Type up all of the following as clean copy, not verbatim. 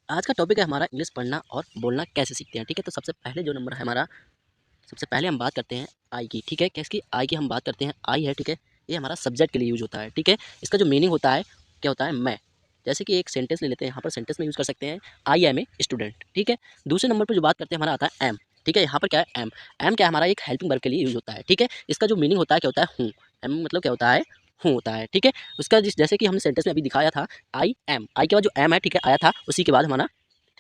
आज का टॉपिक है हमारा इंग्लिश पढ़ना और बोलना कैसे सीखते हैं। ठीक है, तो सबसे पहले जो नंबर है हमारा, सबसे पहले हम बात करते हैं आई की। ठीक है, किसकी? आई की हम बात करते हैं। आई है, ठीक है, ये हमारा सब्जेक्ट के लिए यूज होता है। ठीक है, इसका जो मीनिंग होता है क्या होता है? मैं। जैसे कि एक सेंटेंस ले लेते हैं, यहाँ पर सेंटेंस में यूज कर सकते हैं आई एम ए स्टूडेंट। ठीक है, दूसरे नंबर पर जो बात करते हैं हमारा आता है एम। ठीक है, यहाँ पर क्या है? एम। एम क्या है? हमारा एक हेल्पिंग वर्ब के लिए यूज होता है। ठीक है, इसका जो मीनिंग होता है क्या होता है? हूँ। एम मतलब क्या होता है? हूँ होता है। ठीक है, उसका जैसे कि हमने सेंटेंस में अभी दिखाया था, आई एम। आई के बाद जो एम है, ठीक है, आया था, उसी के बाद हमारा,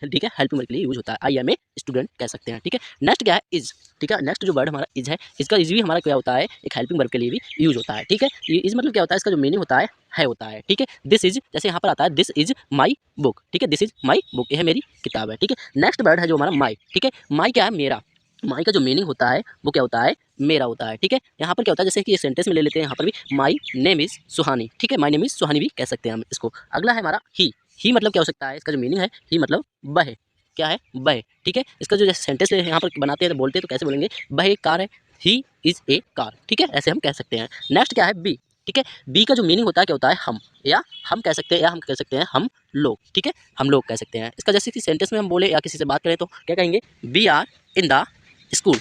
ठीक है, हेल्पिंग वर्ब के लिए यूज होता है। आई एम ए स्टूडेंट कह सकते हैं। ठीक है, नेक्स्ट क्या है? इज। ठीक है, नेक्स्ट जो वर्ड हमारा इज है, इसका इज भी हमारा क्या होता है? एक हेल्पिंग वर्ब के लिए भी यूज होता है। ठीक है, ये इज मतलब क्या होता है? इसका जो मीनिंग होता है होता है। ठीक है, दिस इज, जैसे यहाँ पर आता है दिस इज माई बुक। ठीक है, दिस इज माई बुक, यह मेरी किताब है। ठीक है, नेक्स्ट वर्ड है जो हमारा माई। ठीक है, माई क्या है? मेरा। माई का जो मीनिंग होता है वो क्या होता है? मेरा होता है। ठीक है, यहाँ पर क्या होता है? जैसे कि ये सेंटेंस में ले लेते हैं, यहाँ पर भी माई नेम इज सुहानी। ठीक है, माई नेम इज सुहानी भी कह सकते हैं हम इसको। अगला है हमारा ही। ही मतलब क्या हो सकता है? इसका जो मीनिंग है, ही मतलब वह। क्या है? वह। ठीक है, इसका जो जैसे सेंटेंस यहाँ पर बनाते हैं तो बोलते हैं तो कैसे बोलेंगे? वह एक कार है, ही इज ए कार। ठीक है, ऐसे हम कह सकते हैं। नेक्स्ट क्या है? बी। ठीक है, बी का जो मीनिंग होता है क्या होता है? हम, या हम कह सकते हैं, या हम कह सकते हैं हम लोग। ठीक है, हम लोग कह सकते हैं इसका। जैसे कि सेंटेंस में हम बोले या किसी से बात करें तो क्या कहेंगे? We are in the school.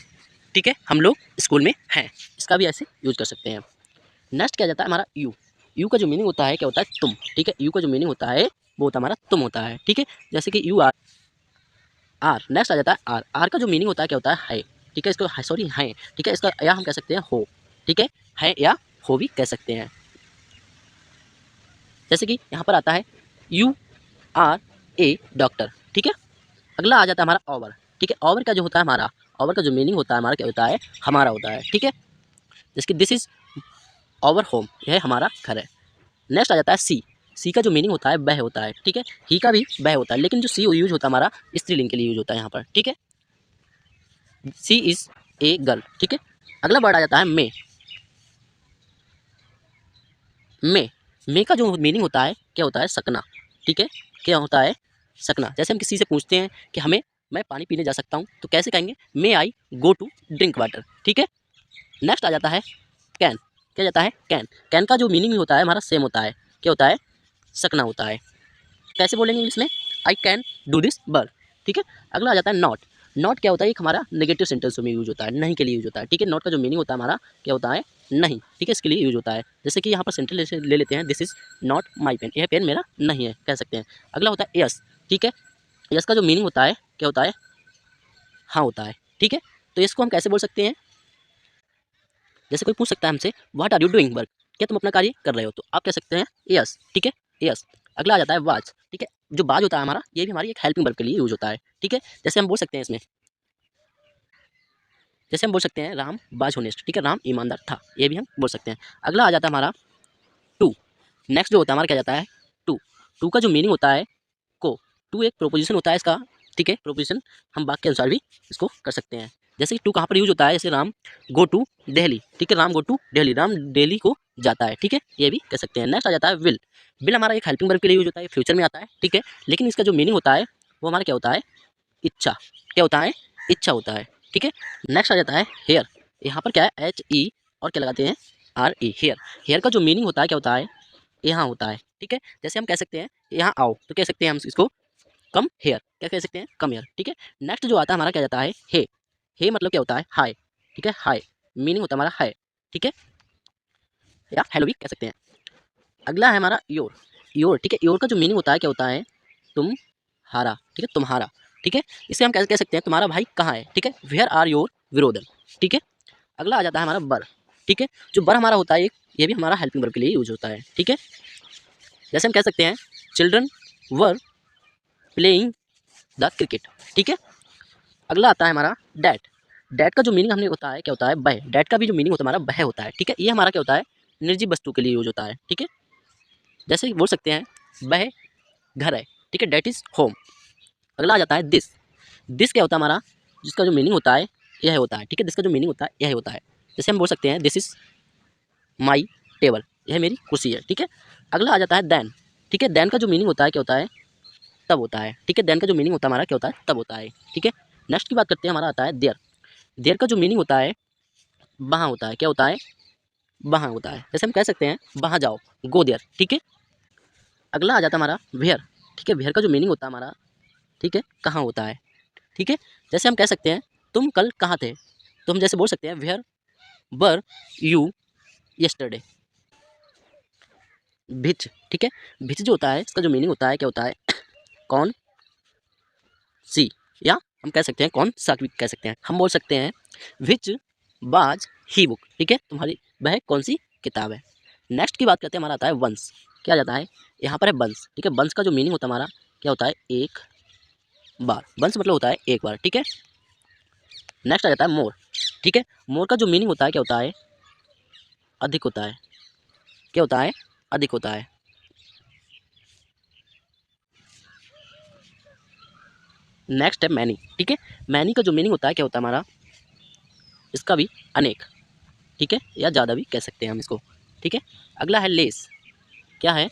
ठीक है, हम लोग स्कूल में हैं, इसका भी ऐसे यूज कर सकते हैं। नेक्स्ट क्या जाता है हमारा? यू। यू का जो मीनिंग होता है क्या होता है? तुम। ठीक है, यू का जो मीनिंग होता है वो होता है हमारा तुम होता है। ठीक है, जैसे कि यू आर। आर। नेक्स्ट आ जाता है आर। आर का जो मीनिंग होता है क्या होता है? ठीक है, इसको सॉरी है। ठीक है, इसका या हम कह सकते हैं हो। ठीक है या हो भी कह सकते हैं। जैसे कि यहाँ पर आता है यू आर ए डॉक्टर। ठीक है, अगला आ जाता है हमारा ओवर। ठीक है, ओवर का जो होता है हमारा, ओवर का जो मीनिंग होता है हमारा क्या होता है? हमारा होता है। ठीक है, जैसे कि दिस इज ओवर होम, यह हमारा घर है। नेक्स्ट आ जाता है सी। सी का जो मीनिंग होता है वह होता है। ठीक है, ही का भी वह होता है, लेकिन जो सी यूज होता है हमारा स्त्रीलिंग के लिए यूज होता है यहाँ पर। ठीक है, सी इज ए गर्ल। ठीक है, अगला वर्ड आ जाता है मे। मे का जो मीनिंग होता है क्या होता है? सकना। ठीक है, क्या होता है? सकना। जैसे हम किसी से पूछते हैं कि हमें, मैं पानी पीने जा सकता हूँ, तो कैसे कहेंगे? मे आई गो टू ड्रिंक वाटर। ठीक है, नेक्स्ट आ जाता है कैन। क्या जाता है? कैन। कैन का जो मीनिंग होता है हमारा सेम होता है, क्या होता है? सकना होता है। कैसे बोलेंगे इंग्लिश में? I can do this work. ठीक है, अगला आ जाता है नॉट। नॉट क्या होता है? एक हमारा नेगेटिव सेंटेंस में यूज होता है, नहीं के लिए यूज होता है। ठीक है, नॉट का जो मीनिंग होता है हमारा क्या होता है? नहीं। ठीक है, इसके लिए यूज होता है। जैसे कि यहाँ पर सेंटेंस ले लेते हैं, this is not my pen, यह पेन मेरा नहीं है, कह सकते हैं। अगला होता है यस। ठीक है, यस का जो मीनिंग होता है क्या होता है? हाँ होता है। ठीक है, तो इसको हम कैसे बोल सकते हैं? जैसे कोई पूछ सकता है हमसे what are you doing work, क्या तुम अपना कार्य कर रहे हो, तो आप कह सकते हैं यस। ठीक है, यस। अगला आ जाता है वाज। ठीक है, जो बाज होता है हमारा, ये भी हमारी एक हेल्पिंग वर्ब के लिए यूज होता है। ठीक है, जैसे हम बोल सकते हैं इसमें, जैसे हम बोल सकते हैं राम बाज होनेस्ट। ठीक है, राम ईमानदार था, ये भी हम बोल सकते हैं। अगला आ जाता है हमारा टू। नेक्स्ट जो होता है हमारा क्या जाता है? टू। टू का जो मीनिंग होता है को। टू एक प्रोपोजिशन होता है इसका। ठीक है, प्रोपोजिशन हम वाक्य के अनुसार भी इसको कर सकते हैं। जैसे कि टू कहाँ पर यूज होता है? जैसे राम गो टू दिल्ली। ठीक है, राम गो टू दिल्ली, राम दिल्ली को जाता है। ठीक है, ये भी कह सकते हैं। नेक्स्ट आ जाता है विल। विल हमारा एक हेल्पिंग वर्ब के लिए यूज होता है, फ्यूचर में आता है। ठीक है, लेकिन इसका जो मीनिंग होता है वो हमारा क्या होता है? इच्छा। क्या होता है? इच्छा होता है। ठीक है, नेक्स्ट आ जाता है हेयर। यहाँ पर क्या है? एच ई और क्या लगाते हैं? R E, hair. हेयर का जो मीनिंग होता है क्या होता है? यहाँ होता है। ठीक है, जैसे हम कह सकते हैं यहाँ आओ, तो कह सकते हैं हम इसको कम हेयर। क्या कह सकते हैं? Come here. ठीक है, नेक्स्ट जो आता है हमारा क्या जाता है? हे। हे मतलब क्या होता है? हाय। ठीक है, हाय मीनिंग होता है हमारा हाय। ठीक है, या हेलो भी कह सकते हैं। अगला है हमारा योर। योर। ठीक है, योर का जो मीनिंग होता है क्या होता है? तुम्हारा। ठीक है, तुम्हारा। ठीक है, इसे हम कैसे कह सकते हैं? तुम्हारा भाई कहाँ है? ठीक है, वेयर आर योर ब्रोदर। ठीक है, अगला आ जाता है हमारा बर। ठीक है, जो बर हमारा होता है एक, ये भी हमारा हेल्पिंग वर्ब के लिए यूज होता है। ठीक है, जैसे हम कह सकते हैं children were playing the cricket. ठीक है, अगला आता है हमारा डैट। डैट का जो मीनिंग हमने होता है क्या होता है? बह। डैट का भी जो मीनिंग होता है हमारा बह होता है। ठीक है, ये हमारा क्या होता है? निर्जीव वस्तु के लिए यूज होता है। ठीक है, जैसे बोल सकते हैं बह घर है। ठीक है, डैट इज होम। अगला आ जाता है दिस। दिस क्या होता है हमारा? जिसका जो मीनिंग होता है यह होता है। ठीक है, जिसका जो मीनिंग होता है यह होता है। जैसे हम बोल सकते हैं दिस इज माई टेबल, यह मेरी कुर्सी है। ठीक है, अगला आ जाता है दैन। ठीक है, दैन का जो मीनिंग होता है क्या होता है? तब होता है। ठीक है, देन का जो मीनिंग होता है हमारा क्या होता है? तब होता है। ठीक है, नेक्स्ट की बात करते हैं, हमारा आता है देयर। देयर का जो मीनिंग होता है वहाँ होता है। क्या होता है? वहाँ होता है। जैसे हम कह सकते हैं वहाँ जाओ, गो देयर। ठीक है, अगला आ जाता है हमारा वेयर। ठीक है, वेयर का जो मीनिंग होता है हमारा ठीक है, कहाँ होता है। ठीक है, जैसे हम कह सकते हैं तुम कल कहाँ थे, तो हम जैसे बोल सकते हैं वेयर वर यू यस्टरडे। भिच, ठीक है, भिच जो होता है इसका जो मीनिंग होता है क्या होता है, कौन सी, या हम कह सकते हैं कौन सा भी कह सकते हैं। हम बोल सकते हैं विच बाज ही बुक, ठीक है, तुम्हारी वह कौन सी किताब है। नेक्स्ट की बात करते हैं, हमारा आता है वंस। क्या जाता है, यहाँ पर है वंस, ठीक है, वंस का जो मीनिंग होता है हमारा क्या होता है, एक बार। वंस मतलब होता है एक बार, ठीक है। नेक्स्ट आ जाता है मोर, ठीक है, मोर का जो मीनिंग होता है क्या होता है, अधिक होता है। क्या होता है, अधिक होता है। नेक्स्ट है मैनी, ठीक है, मैनी का जो मीनिंग होता है क्या होता है हमारा, इसका भी अनेक, ठीक है, या ज़्यादा भी कह सकते हैं हम इसको, ठीक है। अगला है लेस। क्या है,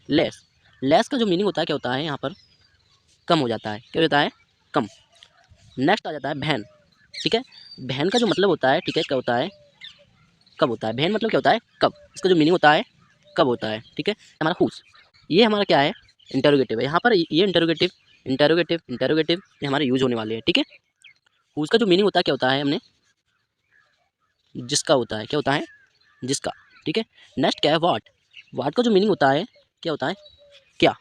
लेस। लेस का जो मीनिंग होता है क्या होता है, यहाँ पर कम हो जाता है। क्या हो जाता है, कम। नेक्स्ट आ जाता है बहन, ठीक है, बहन का जो मतलब होता है, ठीक है, क्या होता है, कब होता है। बहन मतलब क्या होता है, कब। इसका जो मीनिंग होता है कब होता है, ठीक है। हमारा हुस, ये हमारा क्या है, इंटरोगेटिव है। यहाँ पर ये इंटरोगेटिव इंटरोगेटिव इंटरोगेटिव ये हमारे यूज होने वाले हैं, ठीक है। हुस का जो मीनिंग होता है क्या होता है, हमने जिसका होता है। क्या होता है, जिसका, ठीक है। नेक्स्ट क्या है वाट। वाट का जो मीनिंग होता है क्या होता है, क्या।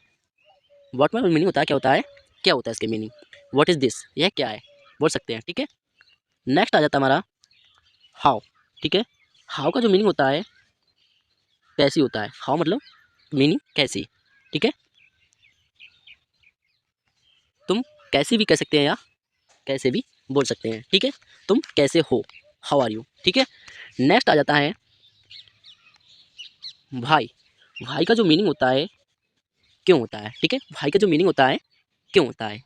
वाट में मीनिंग होता है क्या होता है, क्या होता है इसके मीनिंग। व्हाट इज दिस, यह क्या है, बोल सकते हैं, ठीक है। नेक्स्ट आ जाता है हमारा हाउ, ठीक है। हाउ का जो मीनिंग होता है कैसी होता है। हाउ मतलब मीनिंग कैसी, ठीक है। तुम कैसी भी कह सकते हैं या कैसे भी बोल सकते हैं, ठीक है। तुम कैसे हो, हाउ आर यू, ठीक है। नेक्स्ट आ जाता है भाई। भाई का जो मीनिंग होता है क्यों होता है, ठीक है। भाई का जो मीनिंग होता है क्यों होता है।